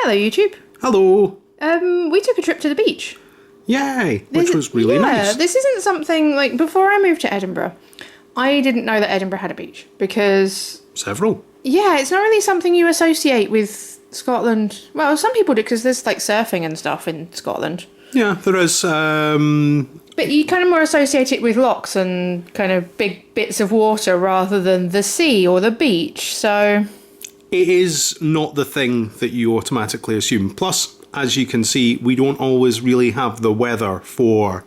Hello, YouTube. Hello. We took a trip to the beach. Yay, which was really nice. This isn't something, like, before I moved to Edinburgh, I didn't know that Edinburgh had a beach, because... Several. Yeah, it's not really something you associate with Scotland. Well, some people do, because there's, like, surfing and stuff in Scotland. Yeah, there is, But you kind of more associate it with lochs and kind of big bits of water rather than the sea or the beach, so... It is not the thing that you automatically assume. Plus, as you can see, we don't always really have the weather for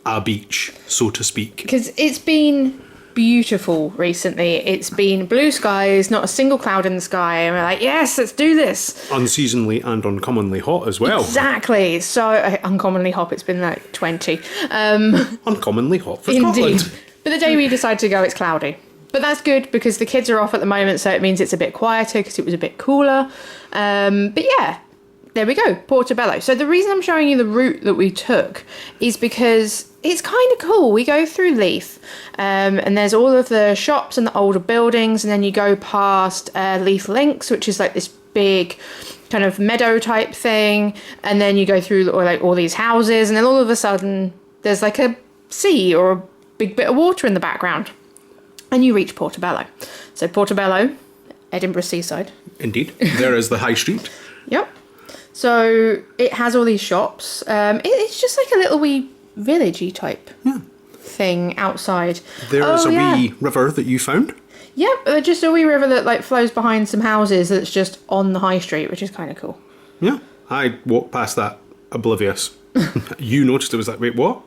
a beach, so to speak. Because it's been beautiful recently. It's been blue skies, not a single cloud in the sky, and we're like, yes, let's do this. Unseasonably and uncommonly hot as well. Exactly. So, uncommonly hot, it's been like 20. Uncommonly hot for Indeed. Scotland. But the day we decided to go, it's cloudy. But that's good because the kids are off at the moment, so it means it's a bit quieter because it was a bit cooler. But yeah, there we go, Portobello. So the reason I'm showing you the route that we took is because it's kind of cool. We go through Leith, and there's all of the shops and the older buildings, and then you go past Leith Links, which is like this big kind of meadow type thing, and then you go through all these houses, and then all of a sudden there's like a sea or a big bit of water in the background. And you reach Portobello. So Portobello, Edinburgh Seaside. Indeed. There is the high street. Yep. So it has all these shops. It's just like a little wee villagey type thing outside. There is a wee river that you found. Yep, just a wee river that like flows behind some houses that's just on the high street, which is kind of cool. Yeah. I walked past that oblivious. You noticed it was like, wait, what?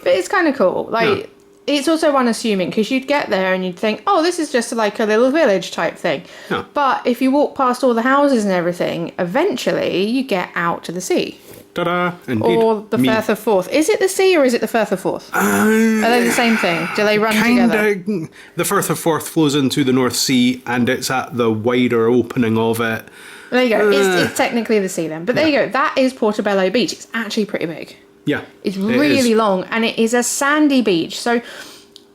But it's kind of cool. Like... Yeah. It's also unassuming because you'd get there and you'd think, oh, this is just like a little village type thing. Yeah. But if you walk past all the houses and everything, eventually you get out to the sea. Ta-da! Indeed. Or the Firth of Forth. Is it the sea or is it the Firth of Forth? Are they the same thing? Do they run together? The Firth of Forth flows into the North Sea and it's at the wider opening of it. There you go. It's technically the sea then. But there you go. That is Portobello Beach. It's actually pretty big. Yeah. It's really long and it is a sandy beach. So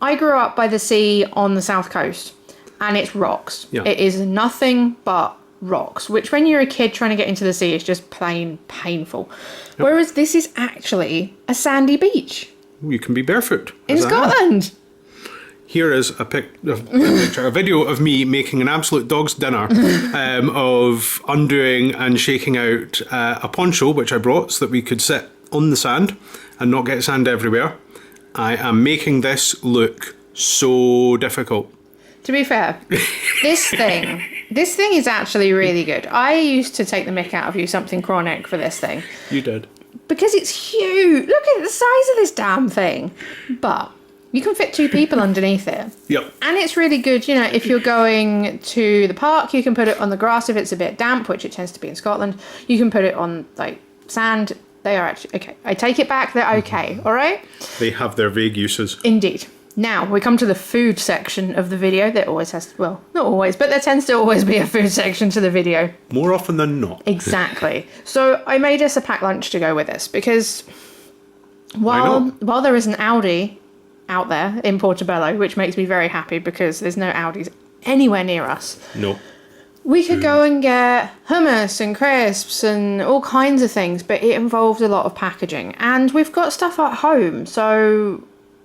I grew up by the sea on the south coast and it's rocks. Yeah. It is nothing but rocks, which when you're a kid trying to get into the sea is just plain painful. Yep. Whereas this is actually a sandy beach. You can be barefoot. In Scotland. Here is a video of me making an absolute dog's dinner of undoing and shaking out a poncho, which I brought so that we could sit on the sand and not get sand everywhere. I am making this look so difficult. To be fair, this thing is actually really good. I used to take the mick out of you something chronic for this thing. You did. Because it's huge. Look at the size of this damn thing. But you can fit 2 people underneath it. Yep. And it's really good, you know, if you're going to the park, you can put it on the grass if it's a bit damp, which it tends to be in Scotland. You can put it on, like, sand. They are actually, okay, I take it back, they're okay, all right? They have their vague uses. Indeed. Now, we come to the food section of the video. There always has, well, not always, but there tends to always be a food section to the video. More often than not. Exactly. So I made us a packed lunch to go with us because while there is an Aldi out there in Portobello, which makes me very happy because there's no Aldis anywhere near us. No. We could go and get hummus and crisps and all kinds of things, but it involved a lot of packaging. And we've got stuff at home, so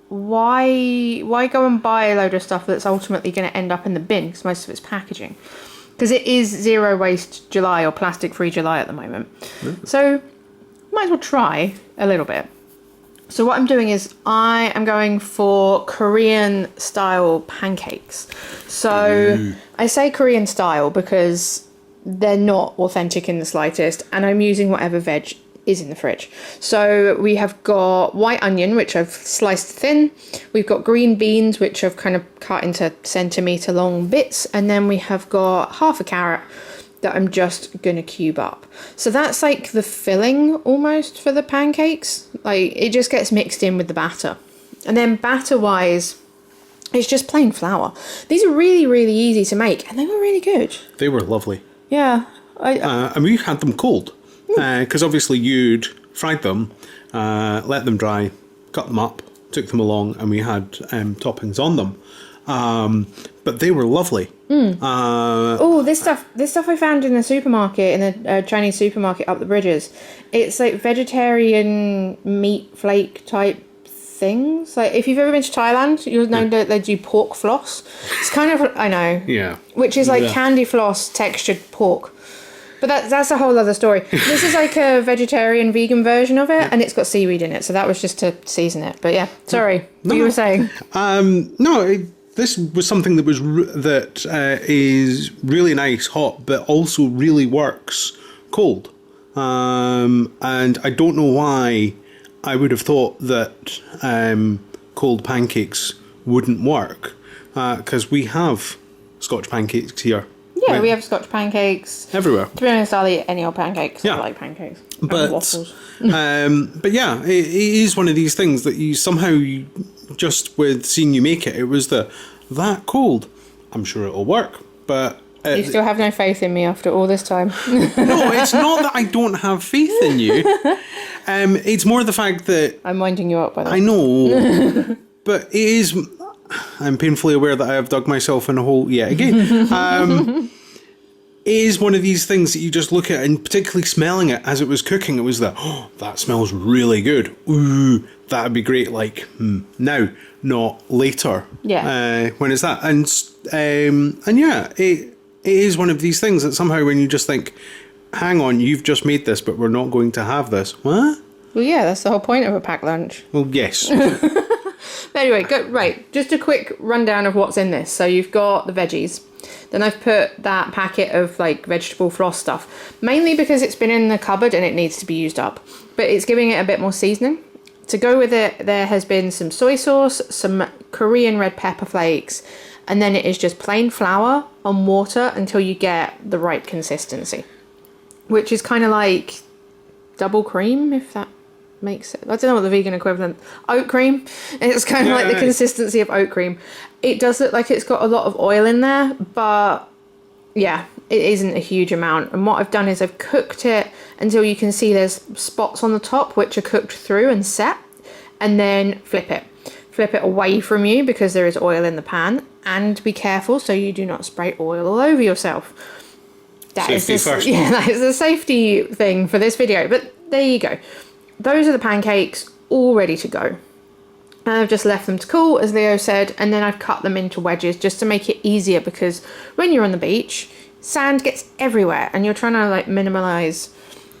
why go and buy a load of stuff that's ultimately going to end up in the bin because most of it's packaging? Because it is Zero Waste July or Plastic Free July at the moment. Mm-hmm. So might as well try a little bit. So what I'm doing is I am going for Korean style pancakes. So I say Korean style because they're not authentic in the slightest and I'm using whatever veg is in the fridge. So we have got white onion, which I've sliced thin. We've got green beans, which I've kind of cut into centimetre long bits. And then we have got half a carrot that I'm just going to cube up. So that's like the filling almost for the pancakes. Like it just gets mixed in with the batter. And then batter wise, it's just plain flour. These are really, really easy to make and they were really good. They were lovely. Yeah. And we had them cold because obviously you'd fried them, let them dry, cut them up, took them along and we had toppings on them. but they were lovely. This stuff I found in the supermarket, in a Chinese supermarket up the bridges. It's like vegetarian meat flake type things. Like if you've ever been to Thailand, you'll know that they do pork floss. It's kind of, I know. Yeah. Which is like candy floss textured pork. But that's a whole other story. This is like a vegetarian vegan version of it, and it's got seaweed in it, so that was just to season it. But yeah, sorry, what you were saying? This was something that is really nice hot, but also really works cold. And I don't know why I would have thought that cold pancakes wouldn't work, because we have Scotch pancakes here. Yeah, we have Scotch pancakes everywhere. To be honest, I'll eat any old pancakes. Yeah. I like pancakes. But waffles. but yeah, it is one of these things that you somehow, just with seeing you make it, it was that cold. I'm sure it'll work, but you still have no faith in me after all this time. No, it's not that I don't have faith in you. It's more the fact that I'm winding you up by that. I know, but it is. I'm painfully aware that I have dug myself in a hole yet again. It is one of these things that you just look at, and particularly smelling it as it was cooking, it was that smells really good. Ooh, that'd be great. Like now, not later. Yeah. When it's that, and yeah, it is one of these things that somehow when you just think, hang on, you've just made this, but we're not going to have this. What? Well, yeah, that's the whole point of a packed lunch. Well, yes. But anyway, right, just a quick rundown of what's in this. So you've got the veggies. Then I've put that packet of like vegetable floss stuff, mainly because it's been in the cupboard and it needs to be used up. But it's giving it a bit more seasoning. To go with it, there has been some soy sauce, some Korean red pepper flakes, and then it is just plain flour on water until you get the right consistency, which is kind of like double cream, if that makes it. I don't know what the vegan equivalent. Oat cream. It's kind of like the consistency of oat cream. It does look like it's got a lot of oil in there, but yeah, it isn't a huge amount. And what I've done is I've cooked it until you can see there's spots on the top which are cooked through and set, and then flip it away from you because there is oil in the pan, and be careful so you do not spray oil all over yourself. That is the safety thing for this video. But there you go. Those are the pancakes all ready to go. And I've just left them to cool, as Leo said, and then I've cut them into wedges just to make it easier, because when you're on the beach, sand gets everywhere and you're trying to like minimize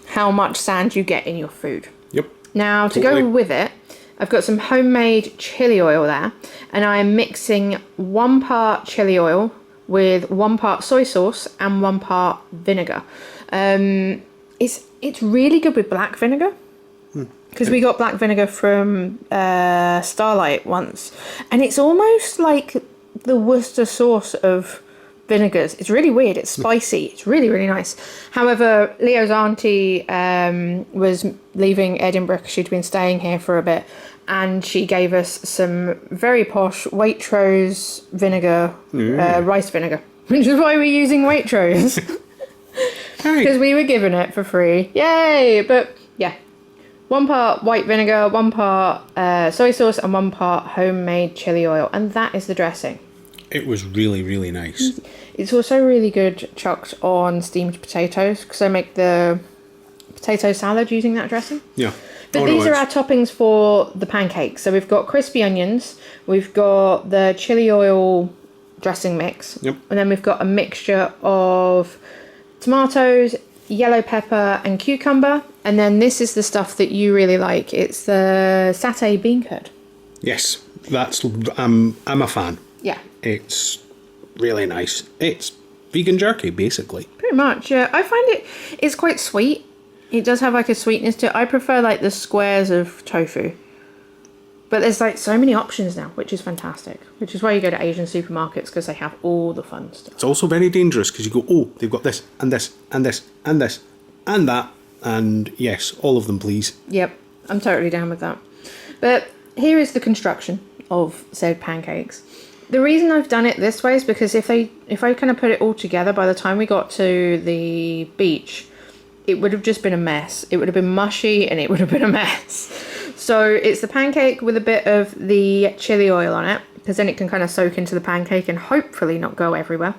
how much sand you get in your food. Yep. Now to go with it, I've got some homemade chili oil there, and I am mixing 1 part chili oil with 1 part soy sauce and 1 part vinegar. It's really good with black vinegar, because we got black vinegar from Starlight once, and it's almost like the Worcester sauce of vinegars. It's really weird. It's spicy. It's really, really nice. However, Leo's auntie was leaving Edinburgh because she'd been staying here for a bit, and she gave us some very posh Waitrose vinegar, rice vinegar, which is why we're using Waitrose, because we were given it for free. Yay! But yeah, 1 part white vinegar, 1 part soy sauce, and 1 part homemade chili oil, and that is the dressing. It was really, really nice. It's also really good chucked on steamed potatoes, because I make the potato salad using that dressing. Yeah. But these are our toppings for the pancakes. So we've got crispy onions, we've got the chili oil dressing mix, yep, and then we've got a mixture of tomatoes, yellow pepper and cucumber, and then this is the stuff that you really like. It's the satay bean curd. Yes, that's I'm a fan. Yeah, it's really nice. It's vegan jerky, basically. Pretty much, yeah. I find it's quite sweet. It does have like a sweetness to it. I prefer like the squares of tofu. But there's like so many options now, which is fantastic. Which is why you go to Asian supermarkets, because they have all the fun stuff. It's also very dangerous because you go, oh, they've got this and this and this and this and that. And yes, all of them, please. Yep, I'm totally down with that. But here is the construction of said pancakes. The reason I've done it this way is because if I kind of put it all together, by the time we got to the beach, it would have just been a mess. It would have been mushy and it would have been a mess. So it's the pancake with a bit of the chili oil on it. because then it can kind of soak into the pancake and hopefully not go everywhere.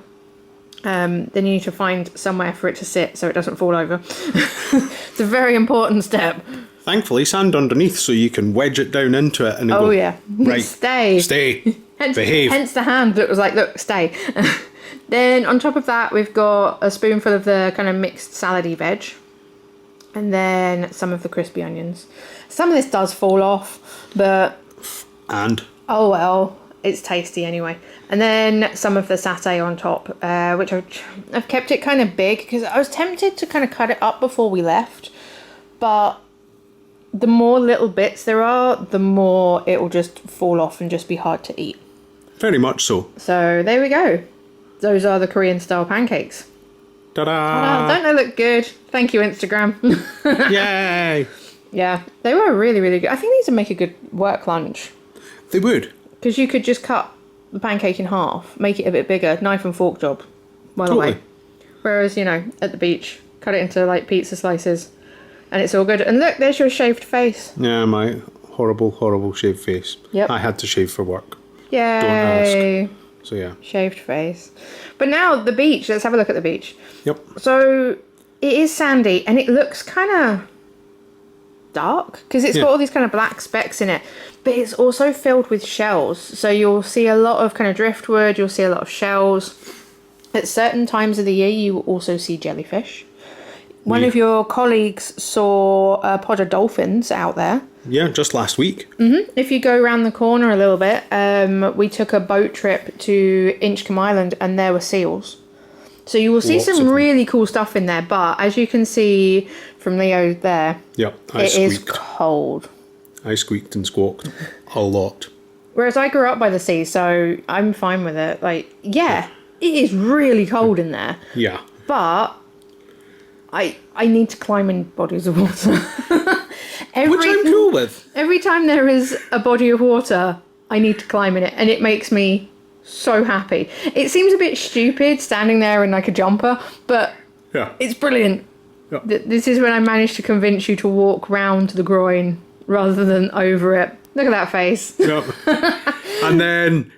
Then you need to find somewhere for it to sit so it doesn't fall over. It's a very important step. Thankfully, sand underneath so you can wedge it down into it and Oh go, yeah, right, stay. behave. Hence the hand that was like, look, stay. Then on top of that, we've got a spoonful of the kind of mixed salady veg. And then some of the crispy onions. Some of this does fall off, but... And? Oh well, it's tasty anyway. And then some of the satay on top, which I've kept it kind of big because I was tempted to kind of cut it up before we left. But the more little bits there are, the more it will just fall off and just be hard to eat. Very much so. So there we go. Those are the Korean style pancakes. Ta-da! Don't they look good? Thank you, Instagram. Yay! Yeah, they were really, really good. I think these would make a good work lunch. They would. Because you could just cut the pancake in half, make it a bit bigger, knife and fork job, by the way. Whereas, you know, at the beach, cut it into like pizza slices and it's all good. And look, there's your shaved face. Yeah, my horrible, horrible shaved face. Yep. I had to shave for work. Yay. Don't ask. So yeah. Shaved face. But now the beach, let's have a look at the beach. Yep. So it is sandy and it looks kind of dark because it's got all these kind of black specks in it, but it's also filled with shells. So you'll see a lot of kind of driftwood, you'll see a lot of shells. At certain times of the year, you will also see jellyfish. One of your colleagues saw a pod of dolphins out there. Yeah, just last week. If you go around the corner a little bit, we took a boat trip to Inchcombe Island and there were seals. So you will see some really cool stuff in there, but as you can see from Leo there, it is cold. I squeaked and squawked a lot. Whereas I grew up by the sea, so I'm fine with it. Like, yeah, it is really cold in there. Yeah. But I need to climb in bodies of water. Which I'm cool with. Every time there is a body of water, I need to climb in it, and it makes me so happy. It seems a bit stupid standing there in like a jumper, but it's brilliant. Yeah. This is when I managed to convince you to walk round the groin rather than over it. Look at that face. Yep. And then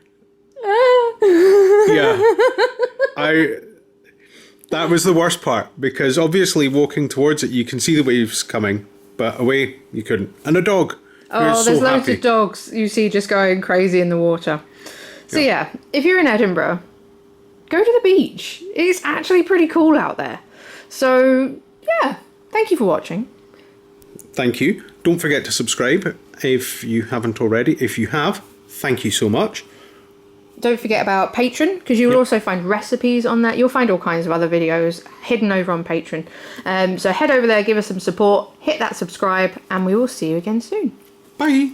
that was the worst part, because obviously walking towards it you can see the waves coming, but away you couldn't. And a dog. Oh, there's loads of dogs you see just going crazy in the water. So yeah, if you're in Edinburgh, go to the beach. It's actually pretty cool out there. So yeah, thank you for watching. Thank you. Don't forget to subscribe if you haven't already. If you have, thank you so much. Don't forget about Patreon, because you will also find recipes on that. You'll find all kinds of other videos hidden over on Patreon. So head over there, give us some support, hit that subscribe, and we will see you again soon. Bye.